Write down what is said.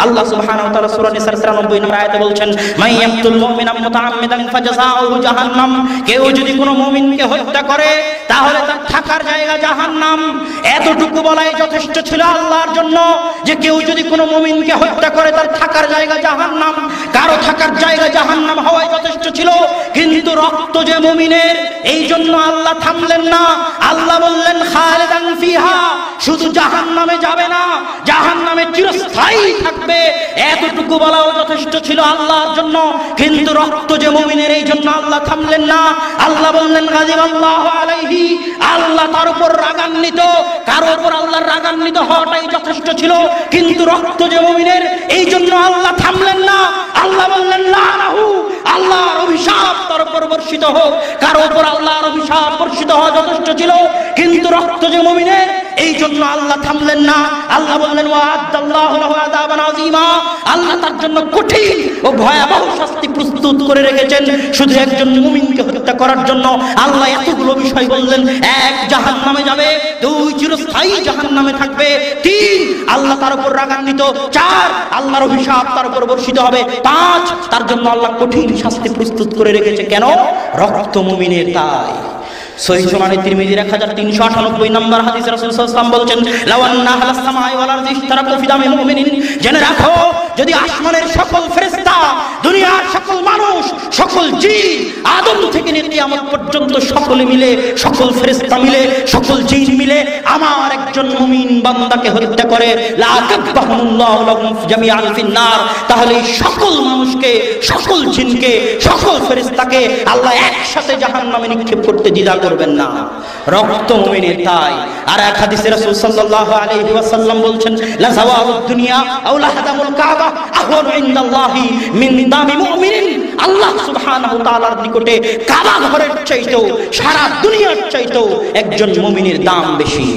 আল্লাহ সুবহানাহু ওয়া তাআলা সূরা নিসার 93 নম্বর আয়াতে বলছেন, মাইয়াকতুল মুমিনা মুতাআম্মিদান ফাজাযাউহু জাহান্নাম, কেউ যদি কোনো মুমিনকে হত্যা করে তাহলে তার থাকার জায়গা জাহান্নাম। এতটুকু বলাই যথেষ্ট ছিল আল্লাহর জন্য যে কেউ যদি কোনো মুমিনকে হত্যা করে তার থাকার জায়গা জাহান্নাম, কারো থাকার জায়গা জাহান্নাম হওয়াই যথেষ্ট ছিল। কিন্তু রক্ত যে মুমিনের, এই জন্য আল্লাহ থামলেন না। আল্লাহ বললেন খালিদান ফিহা, শুধু জাহান্নামে যাবে না, জাহান্নামে চিরস্থায়ী থাকবে। এতটুকু বলাও যথেষ্ট ছিল আল্লাহর জন্য। কিন্তু রক্ত যে মুমিনের, এই জন্য আল্লাহ থামলেন না। আল্লাহ বললেন গাযিবাল্লাহু আলাইহি, আল্লাহ তার উপর রাগান্বিত। কারো উপর আল্লাহর রাগান্বিত হওয়াটাই যথেষ্ট ছিল, কিন্তু রক্ত যে মুমিনের, এই জন্য আল্লাহ থামলেন না। আল্লাহ বললেন লানাহু, আল্লাহর অভিশাপ তার উপর বর্ষিত হোক। কারো উপর আল্লাহর অভিশাপ বর্ষিত হওয়া যথেষ্ট ছিল, কিন্তু রক্ত যে মুমিনের, এই জন্য আল্লাহ থামলেন না। আল্লাহ বললেন ওয়া'আদাল্লাহু লাহু আযাবান আযীমা, আল্লাহ তার জন্য কঠিন ও ভয়াবহ শাস্তি প্রস্তুত করে রেখেছেন শুধু একজন মুমিনকে হত্যা করার জন্য। আল্লাহ এতগুলো বিষয় বললেন। 1, জাহান্নামে যাবে। 2, চিরস্থায়ী জাহান্নামে থাকবে। 3, আল্লাহ তার উপর রাগান্বিত। 4, আল্লাহর অভিশাপ তার উপর বর্ষিত হবে। 5, তার জন্য আল্লাহ কঠিন শাস্তি প্রস্তুত করে রেখেছে। কেন? রক্ত মুমিনের। তাই সহিহ সুনান তিরমিজির 1398 নম্বর হাদিসে রাসূল সাল্লাল্লাহু আলাইহি ওয়াসাল্লাম বলছেন, লাওয়ান্না আহলাস সামাই ওয়াল আরদি ইশতারাকু ফি দামি মুমিনিন, জেনে রাখো যদি আসমানের সকল ফেরেশতা, দুনিয়ার সকল মানুষ, সকল জিন, আদম থেকে নিয়ে কিয়ামত পর্যন্ত সকলে মিলে, সকল ফেরেশতা মিলে, সকল জিন মিলে আমার একজন মুমিন বান্দাকে হত্যা করে, লা কাব্বাহুল্লাহু লাহুম জামিআন ফিন-নার, তাহলে সকল মানুষকে, সকল জিনকে, সকল ফেরেশতাকে আল্লাহ একসাথে জাহান্নামে নিক্ষেপ করতে দ্বিধা করবেন না। রক্ত মুমিনের। তাই আর এক হাদিসে রাসূল সাল্লাল্লাহু আলাইহি ওয়াসাল্লাম বলছেন, লা যাওয়ারুদ দুনিয়া আও লাহাদামুল কাবা আহওয়ানু ইনদাল্লাহি মিন দামি মুমিনিন, আল্লাহ সুবহানাহু ওয়া তাআলার নিকটে কাবা ঘরের চাইতেও, সারা দুনিয়ার চাইতেও একজন মুমিনের দাম বেশি।